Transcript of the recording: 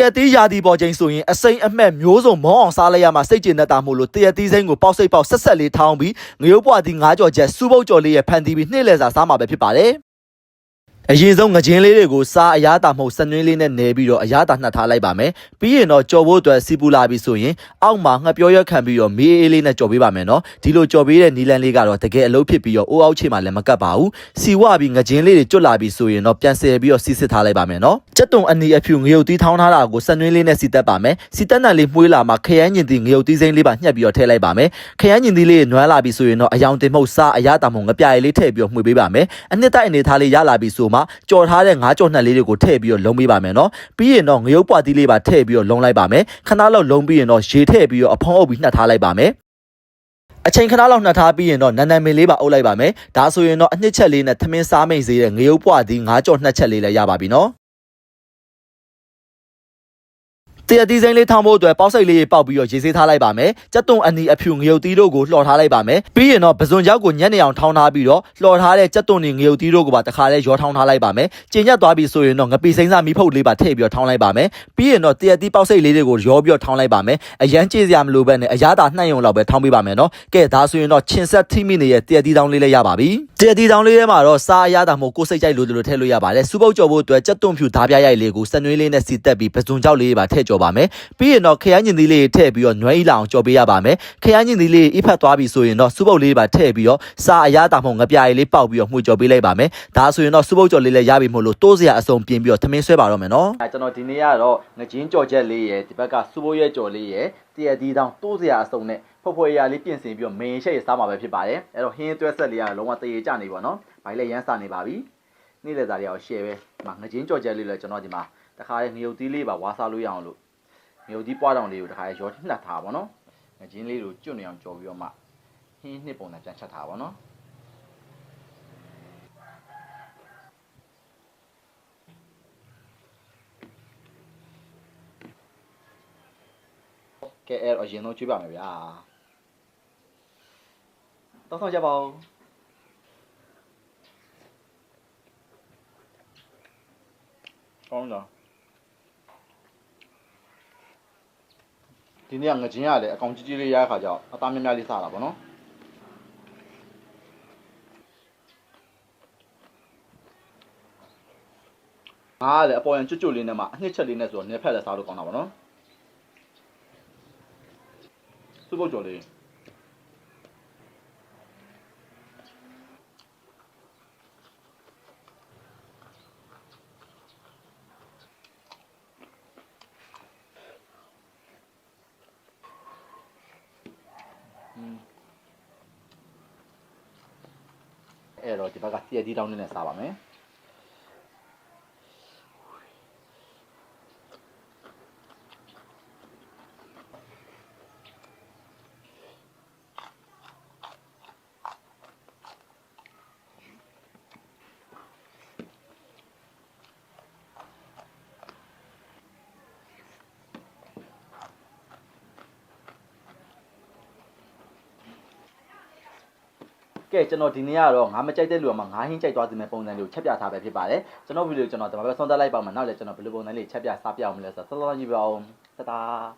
ရတီးရာသီပေါ်ချိန်ဆိုရင်အစိမ်းအမှတ်မျိုးစုံမောင်းအောင်စားလိုက်ရမှာစိတ်ကျဉ်တတ်တာမို့လို့တရတီးစိမ်းကိုပေါက်စိတ်ပေါက်ဆက်ဆက်လေးထောင်းပြီးငရုတ်ပွားသီး9ကြော်ချက်စူးပုတ်ကြော်လေးရဲ့ဖန်တီးပြီးနှစ်လဲစာစားမှာပဲဖြစ်ပါတယ်အရင်ဆုံးငကျင်းလေးတွေကိုစားအရသာမှုစနွင်းလေးနဲ့နေပြီးတော့အရသာနှက်ထားလိုက်ပါမယ်ပြီးရင်တော့ကြော်ဖို့အတွက်စီပူလာပြီးဆိုရင်အောက်မှာငှက်ပြောရွက်ခံပြီးတော့မေးအေးလေးနဲ့ကြော်ပေးပါမယ်နော်ဒီလိုကြော်ပေးတဲ့နီလန်လေးကတော့တကယ်အလုပ်ဖြစ်ပြီးတော့အိုးအောက်ချေမှာလည်းမကတ်ပါဘူးစီဝပြီးငကျင်းလေးတွေကျွတ်လာပြီးဆိုရင်တော့ပြန်ဆယ်ပြီးတော့စီစစ်ထားလိုက်ပါမယ်နော်ကြက်တုံအနီအဖြူငရုတ်သီးထောင်းထားတာကိုစနွင်းလေးနဲ့စီတက်ပါမယ်စီတက်နံလေးမှုေးလာမှာခရမ်းညင်သီးငရုတ်သီးစိမ်းလေးပါညှက်ပြီးတော့ထည့်လိုက်ပါမယ်ခရမ်းညင်သီးလေးနွမ်းလာပြီးဆိုရင်တော့အယောင်တင်မှုစားအရသာမှုငပြရည်လေးထည့်ပြီးတော့မှွေပေးပါမယ်အနှစ်တိုက်အနေထားလေးရလာပြီးဆိုမှကြော်ထားတဲ့9ကြော်နှက်လေးတွေကိုထည့်ပြီးတော့လုံးပေးပါမယ်နော်ပြီးရင်တော့ငရုတ်ပွားသီးလေးပါထည့်ပြီးတော့လုံးလိုက်ပါမယ်ခဏလောက်လုံးပြီးရင်တော့ရေထည့်ပြီးတော့အဖုံးအုပ်ပြီးနှက်ထားလိုက်ပါမယ်အချိန်ခဏလောက်နှက်ထားပြီးရင်တော့နန်းနန်းမင်းလေးပါအုပ်လိုက်ပါမယ်ဒါဆိုရင်တော့အနှစ်ချက်လေးနဲ့သမင်းစားမိတ်စေတဲ့ငရုတ်ပွားသီး9ကြော်2ချက်လေးလည်းရပါပြီနော်တရတီးစိမ်းလေးထောင်းဖို့အတွက်ပေါက်စိတ်လေးပေါက်ပြီးတော့ရေစေးထားလိုက်ပါမယ်ကြက်တုံအနီအဖြူငရုတ်သီးတို့ကိုလှော်ထားလိုက်ပါမယ်ပြီးရင်တော့ပဇွန်ကြောက်ကိုညက်နေအောင်ထောင်းထားပြီးတော့လှော်ထားတဲ့ကြက်တုံနေငရုတ်သီးတို့ကိုပါတခါလဲရောထောင်းထားလိုက်ပါမယ်ကျင်ညက်သွားပြီဆိုရင်တော့ငပီစိမ်းစားမီးဖုတ်လေးပါထည့်ပြီးတော့ထောင်းလိုက်ပါမယ်ပြီးရင်တော့တရတီးပေါက်စိတ်လေးတွေကိုရောပြီးတော့ထောင်းလိုက်ပါမယ်အရန်ကြေးစရာမလိုပဲနဲ့အရသာနှံ့ရုံလောက်ပဲထောင်းပေးပါမယ်နော်ကဲဒါဆိုရင်တော့ချင်ဆက်ထိမိနေတဲ့တရတီးတောင်းလေးလည်းရပါပြီတရတီးတောင်းလေးထဲမှာတော့စားအရသာမို့ကိုစိတ်ကြိုက်လို့ထည့်လို့ရပါတယ်စူပုတ်ကြော်ဖို့အတွက်ကြက်တုံဖြူဓာပြရိုက်လေးကိုစနွေးလေးနဲ့စီတက်ပြီးပဇွန်ကြောက်လေးပါထည့်ကြော်ပါမယ်ပြီးရင်တော့ခရမ်းညင်သီးလေးထည့်ပြီးတော့နွဲဤလာအောင်ကြော်ပေးရပါမယ်ခရမ်းညင်သီးလေးအိဖက်သွားပြီဆိုရင်တော့စူပုတ်လေးပါထည့်ပြီးတော့စားအရသာမှုငပြရည်လေးပေါက်ပြီးတော့မှွေကြော်ပေးလိုက်ပါမယ်ဒါဆိုရင်တော့စူပုတ်ကြော်လေးလည်းရပြီမို့လို့တိုးစရာအစုံပြင်ပြီးတော့သမင်းဆွဲပါတော့မယ်နော်ကျွန်တော်ဒီနေ့ကတော့ငကျင်းကြော်ချက်လေးရယ်ဒီဘက်ကစူပုတ်ရဲ့ကြော်လေးရယ်တရတီးတောင်းတိုးစရာအစုံနဲ့ဖွဲ့ရလေးပြင်ဆင်ပြီးတော့မင်းရှက်ရစားမှာပဲဖြစ်ပါတယ်အဲ့တော့ဟင်းတွဲဆက်လေးကလုံးဝတရေကြနေပါတော့ဘိုင်လည်းရမ်းစားနေပါပြီနေ့လည်စာတွေအောင်ရှယ်ပဲဒီမှာငကျင်းကြော်ချက်လေးလည်းကျွန်တော်ဒီမှာတခါလေးငရုတ်သီးလေးပါဝါစားလို့ရအောင်လို့ငရုတ်သီးပွားတောင်လေးကိုတခါရောနှက်ထားပါတော့ငကျင်းလေးကိုကျွတ်နေအောင်ကြော်ပြီးတော့မှဟင်းနှစ်ပုံနဲ့ပြန်ချက်ထားပါတော့ကဲအဲ့တော့အရင်ဆုံးကျွေးပါမယ်ဗျာတောက်ဆောင်ကြပါဦးကောင်းလားဒီနေ့ငကျင်းရလေအကောင်ကြီးလေးရတဲ့ခါကျတော့အသားများများလေးစားတာပေါ့နော်ငါကလေအပေါ်ရန်ကျွတ်လေးနဲ့မှအနှစ်ချက်လေးနဲ့ဆိုတော့နေဖက်လည်းစားလို့ကောင်းတာပေါ့နော်စူပုတ်ကြော်လေးအဲ့တော့ဒီဘက်ကတရတီးတောင်းနဲ့စားပါမယ်ကဲကျွန်တော်ဒီနေ့ကတော့ငါမကြိုက်တဲ့လူကမှငါဟင်းကြိုက်သွားစီမဲ့ပုံစံလေးကိုချက်ပြထားပဲဖြစ်ပါတယ်ကျွန်တော်ဗီဒီယိုကျွန်တော်ဒီမှာပဲဆုံးသက်လိုက်ပါမယ်နောက်လည်းကျွန်တော်ဘယ်လိုပုံစံလေးချက်ပြစားပြအောင်မလဲဆိုတော့စောစောကြီးပါအောင်တတာ